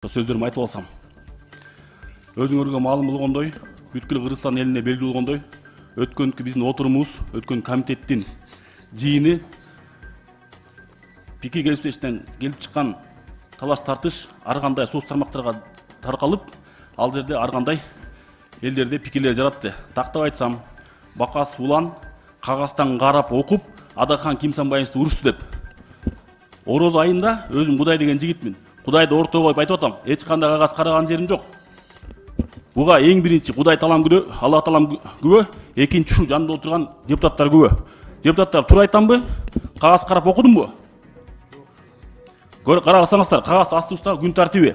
Сөздерімді айтып алсам. Өзүңөргө маалым болгондой, бүткүл Кыргызстан элине белгилүү болгондой, өткөнкү биздин отурумубуз, өткөн комитеттин жыйыны пикир келиштештен келип чыккан талаш тартыш ар кандай соц тармактарга таркалып, ал жерде ар кандай элдерде пикирлер жаратты. Тактап айтсам, Бакасов Улан кагаздан карап окуп, Адахан Кимсанбаевди урушту деп. Ороз айында өзүм Кудай деген жигитмин. Кудайды ортого коюп айтып атам, эч кандай кагаз караган жерим жок. Буга эң биринчи Кудай таалам күбө, Алла таалам күбө, экинчи ушу жанында отурган депутаттар күбө. Депутаттар туура айтамбы? Кагаз карап окудумбу? Карасаңыздар, кагаз астыбызда күн тартиби.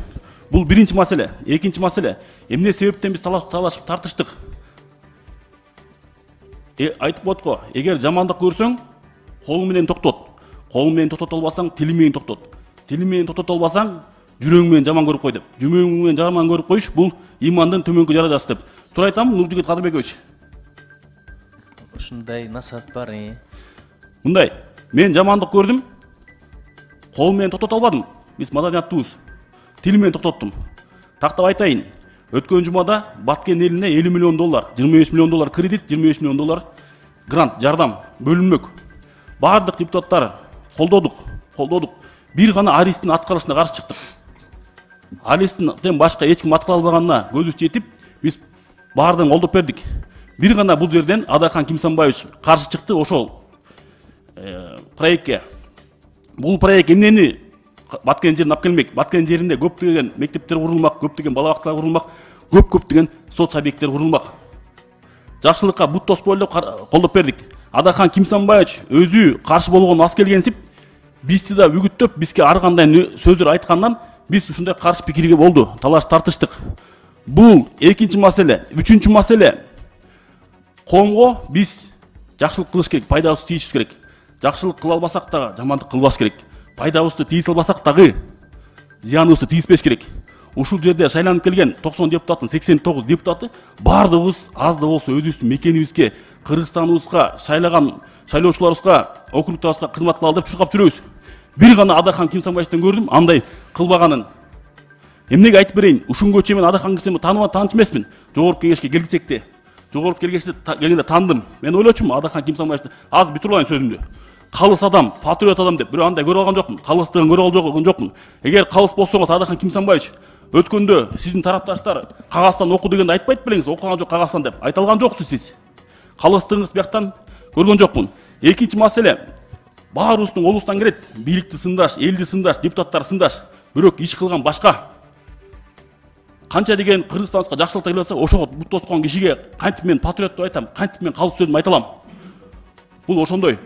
Бул биринчи маселе. Экинчи маселе, эмне себептен биз талашып тартыштык? Айтып отко, эгер жамандык көрсөң, колуң менен токтот. Колуң менен токтото албасаң, тилиң менен токтот. Тилиң менен токтото албасаң, жүрөгүң менен жаман көрүп кой деп. Жүрөгүң менен жаман көрүп коюш бул имандын төмөнкү даражасы деп. Туура айтамбы, Нуржигит Кадырбекович? Ушундай насаат бар. Мындай, мен жамандык көрдүм. Колум менен токтото албадым. Биз маданияттуубуз. Тилим менен токтоттум. Тактап айтайын. Өткөн жумада Баткен элине 50 миллион доллар, 25 миллион доллар кредит, 25 миллион доллар грант, жардам бөлүнмөк. Бардык депутаттар колдодук. Бир гана Аристин аткарышына каршы чыктык. Аристинден башка эч ким аткара албаганына көзүбүз жетип, биз баардыгын колдоп бердик. Бир гана бул жерден Адахан Кимсанбаевич каршы чыкты ошол проектке. Бул проект эмнени Баткен жерин алып келмек? Баткен жеринде көптөгөн мектептер курулмак, көптөгөн бала бакчалар курулмак, көптөгөн соц объекттер курулмак. Жакшылыкка бут тосп ойлоп колдоп бердик. Адахан Кимсанбаевич өзү каршы болгон аз келгенсип, бизди да үгүттөп, бизге ар кандай сөздөр айткандан биз ушундай каршы пикирге болду, талаш тартыштык. Бул экинчи маселе. Үчүнчү маселе. Коомго биз жакшылык кылыш керек, пайдабызды тийишибиз керек. Жакшылык кыла албасак да жамандык кылбаш керек. Пайдабызды тийисе албасак дагы зыяныбызды тийиспеш керек. Ушул жерде шайланып келген 90 депутаттын 89 депутаты бардыгыбыз аз да болсо өзүбүздүн мекенибизге, Кыргызстаныбызга шайлаган шайлоочуларыбызга, округтарыбызга кызмат кылалы деп чуркап жүрөбүз. Бир гана Адахан Кимсанбаевден көрдүм андай кылбаганын. Эмнеге айтып берейин? Ушунгө чейин мен Адахан Кимсанбаевди тааныш эмесмин. Жогорку кеңешке келгенде келгенде таандым. Мен ойлочумун Адахан Кимсанбаевди аз бүтүрүп алайын сөзүмдү. Калыс адам, патриот адам деп бирөө андай көрүп алган жокмун. Калыстыгын көрүп алган жокмун. Эгер калыс болсоңуз Адахан Кимсанбаевич өткөндө сиздин тарапташтар кагаздан оку дегенде айтпайт белеңиз, окуган жок кагаздан деп. Айта алган жоксуз сиз. Калыстыгыңыз бияктан көргөн жокмун. Экинчи маселе, баарыбыздын колубуздан келет, бийликти сындаш, элди сындаш, депутаттар сындаш, бирок иш кылган башка. Канча деген Кыргызстаныбызга жакшылыкта келип атса, ошого бут тоскон кишиге кантип мен патриот деп айтам, кантип мен калыс сөзүмдү айта алам. Бул ошондой.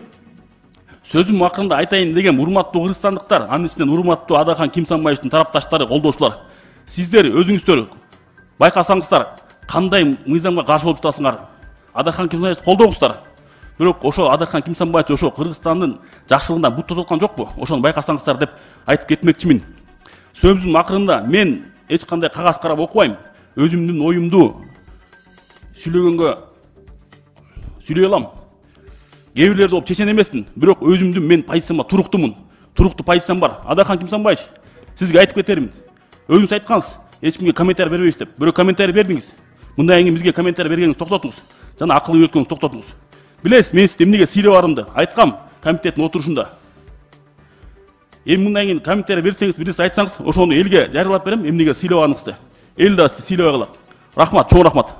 Сөзүм акырында айтайын дегем, урматтуу кыргызстандыктар, анын ичинен урматтуу Адахан Кимсанбаевдин тарапташтары, колдоочулар. Сиздер өзүңүздөр байкасаңыздар, кандай мыйзамга каршы болуп жатасыңар. Адахан Кимсанбаевди колдоңуздар. Бирок ошо Адахан Кимсанбаевич ошо Кыргызстандын жакшылыгына бут тоскон жокпу? Ошону байкасаңыздар деп айтып кетмекчимин. Сөзүмдүн акырында мен эч кандай кагаз карап окубайм. Өзүмдүн оюмду сүйлөгөнгө сүйлөй алам. Кээ бирлерди болуп чечен эмесмин, бирок өзүмдүн мен позицияма туруктумун. Туруктуу позициям бар. Адахан Кимсанбаевич, сизге айтып кетерим. Өзүңүз айткансыз, эч кимге комментарий бербейбиз деп. Бирок комментарий бердиңиз. Мындан кийин бизге комментарий бергениңизди токтотуңуз. Жана акылы өткөнгүздү токтотуңуз. Билесиз, мен сизди эмнеге сыйлап барымды айткам комитеттин отурушунда. Эми мындан кийин комментарий берсеңиз, бир нерсе айтсаңыз, ошону элге жарыялап берем, эмнеге сыйлап барганыңызды. Эл да сизди сыйлабай калат. Рахмат, чоң рахмат.